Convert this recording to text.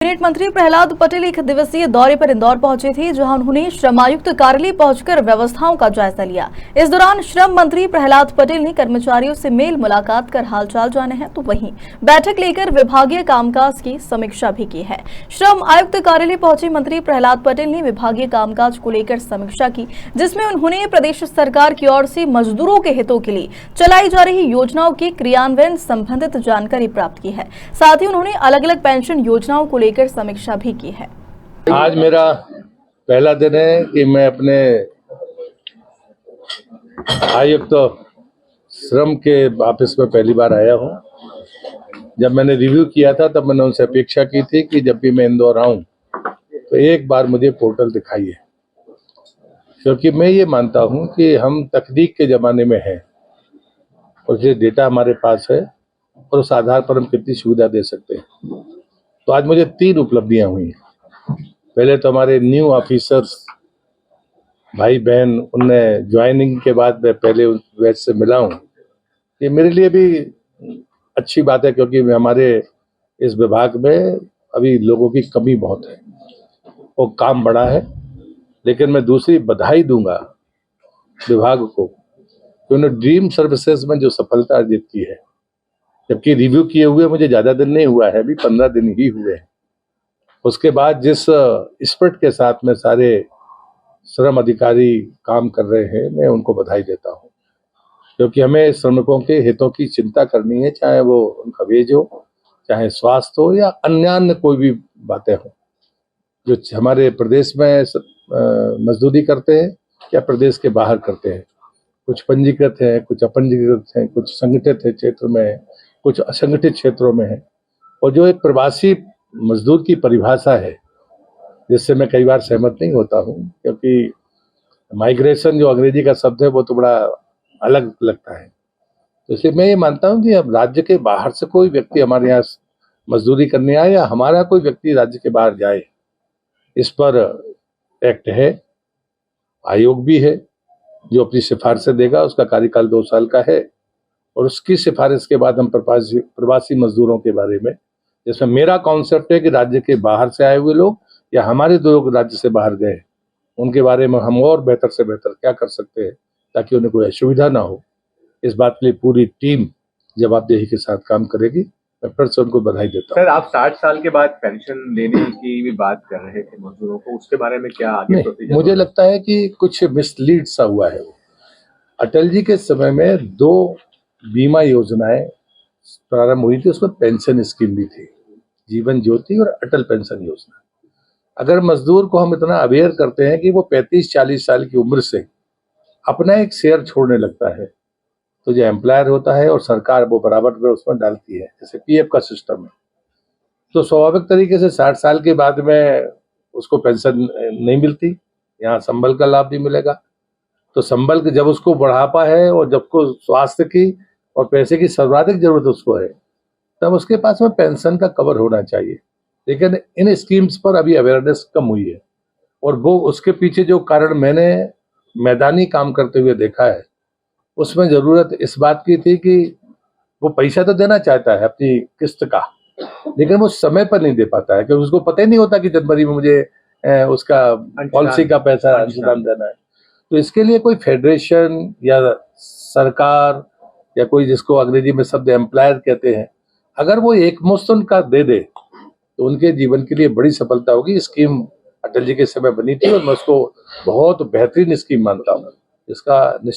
Cabinet मंत्री प्रहलाद पटेल एक दिवसीय दौरे पर इंदौर पहुंचे थे, जहां उन्होंने श्रमायुक्त कार्यालय पहुंचकर व्यवस्थाओं का जायजा लिया। इस दौरान श्रम मंत्री प्रहलाद पटेल ने कर्मचारियों से मेल मुलाकात कर हालचाल जाने हैं, तो वहीं बैठक लेकर विभागीय कामकाज की समीक्षा भी की है। श्रम आयुक्त कार्यालय पहुंचे मंत्री प्रहलाद पटेल ने विभागीय कामकाज को लेकर समीक्षा की, जिसमें उन्होंने प्रदेश सरकार की ओर से मजदूरों के हितों के लिए चलाई जा रही योजनाओं के क्रियान्वयन संबंधित जानकारी प्राप्त की है। साथ ही उन्होंने अलग अलग पेंशन योजनाओं को लेकर समीक्षा भी की है। आज मेरा पहला दिन है कि मैं अपने आयुक्त श्रम के ऑफिस में पहली बार आया हूं। जब मैंने रिव्यू किया था तब मैंने उनसे अपेक्षा की थी कि जब भी मैं इंदौर आऊं तो एक बार मुझे पोर्टल दिखाइए, क्योंकि मैं ये मानता हूं कि हम तकनीक के ज़माने में हैं और ये डेटा हमारे पास है और उस आधार पर हम कितनी सुविधा दे सकते हैं। तो आज मुझे 3 उपलब्धियां हुई हैं। पहले तो हमारे न्यू ऑफिसर्स भाई बहन, उनने ज्वाइनिंग के बाद मैं पहले उस बैच से मिला हूँ। ये मेरे लिए भी अच्छी बात है, क्योंकि हमारे इस विभाग में अभी लोगों की कमी बहुत है और काम बड़ा है। लेकिन मैं दूसरी बधाई दूंगा विभाग को कि उन्होंने ड्रीम सर्विसेज में जो सफलता अर्जित की है, जबकि रिव्यू किए हुए मुझे ज़्यादा दिन नहीं हुआ है, अभी 15 दिन ही हुए हैं। उसके बाद जिस स्पिरिट के साथ में सारे श्रम अधिकारी काम कर रहे हैं, मैं उनको बधाई देता हूं, क्योंकि हमें श्रमिकों के हितों की चिंता करनी है, चाहे वो उनका वेज हो, चाहे स्वास्थ्य हो या अन्य कोई भी बातें हो। जो हमारे प्रदेश में मजदूरी करते हैं या प्रदेश के बाहर करते हैं, कुछ पंजीकृत हैं, कुछ अपंजीकृत हैं, कुछ संगठित है क्षेत्र में, कुछ असंगठित क्षेत्रों में है। और जो एक प्रवासी मजदूर की परिभाषा है, जिससे मैं कई बार सहमत नहीं होता हूँ, क्योंकि माइग्रेशन जो अंग्रेजी का शब्द है वो तो बड़ा अलग लगता है। तो इसलिए मैं ये मानता हूँ कि अब राज्य के बाहर से कोई व्यक्ति हमारे यहाँ मजदूरी करने आए या हमारा कोई व्यक्ति राज्य के बाहर जाए, इस पर एक्ट है, आयोग भी है जो अपनी सिफारिशें देगा। उसका कार्यकाल 2 साल का है और उसकी सिफारिश के बाद हम प्रवासी मजदूरों के बारे में, जिसमें मेरा कॉन्सेप्ट है कि राज्य के बाहर से आए हुए लोग या हमारे जो लोग राज्य से बाहर गए, उनके बारे में हम और बेहतर से बेहतर क्या कर सकते हैं ताकि उन्हें कोई असुविधा ना हो। इस बात के लिए पूरी टीम जवाबदेही के साथ काम करेगी। मैं फिर से उनको बधाई देता हूँ। सर, आप 60 साल के बाद पेंशन देने की भी बात कर रहे थे मजदूरों को, उसके बारे में क्या आगे प्रोसीजर? मुझे लगता है कि कुछ मिसलीड सा हुआ है। अटल जी के समय में 2 बीमा योजनाएं प्रारंभ हुई थी, उसमें पेंशन स्कीम भी थी, जीवन ज्योति और अटल पेंशन योजना। अगर मजदूर को हम इतना अवेयर करते हैं कि वो 35-40 साल की उम्र से अपना एक शेयर छोड़ने लगता है, तो जो एम्प्लॉयर होता है और सरकार वो बराबर में उसमें डालती है, जैसे पीएफ का सिस्टम है, तो स्वाभाविक तरीके से 60 साल के बाद में उसको पेंशन नहीं मिलती। यहाँ संबल का लाभ भी मिलेगा। तो संबल जब उसको बुढ़ापा है और जब को स्वास्थ्य की और पैसे की सर्वाधिक जरूरत उसको है, तब उसके पास में पेंशन का कवर होना चाहिए। लेकिन इन स्कीम्स पर अभी अवेयरनेस कम हुई है और वो उसके पीछे जो कारण मैंने मैदानी काम करते हुए देखा है, उसमें जरूरत इस बात की थी कि वो पैसा तो देना चाहता है अपनी किस्त का, लेकिन वो समय पर नहीं दे पाता है, क्योंकि उसको पता ही नहीं होता कि जनवरी में मुझे उसका पॉलिसी का पैसा अंशदान देना है। तो इसके लिए कोई फेडरेशन या सरकार या कोई, जिसको अंग्रेजी में शब्द एम्प्लॉयर कहते हैं, अगर वो एक मुश्त उनका दे दे तो उनके जीवन के लिए बड़ी सफलता होगी। स्कीम अटल जी के समय बनी थी और मैं उसको बहुत बेहतरीन स्कीम मानता हूँ। इसका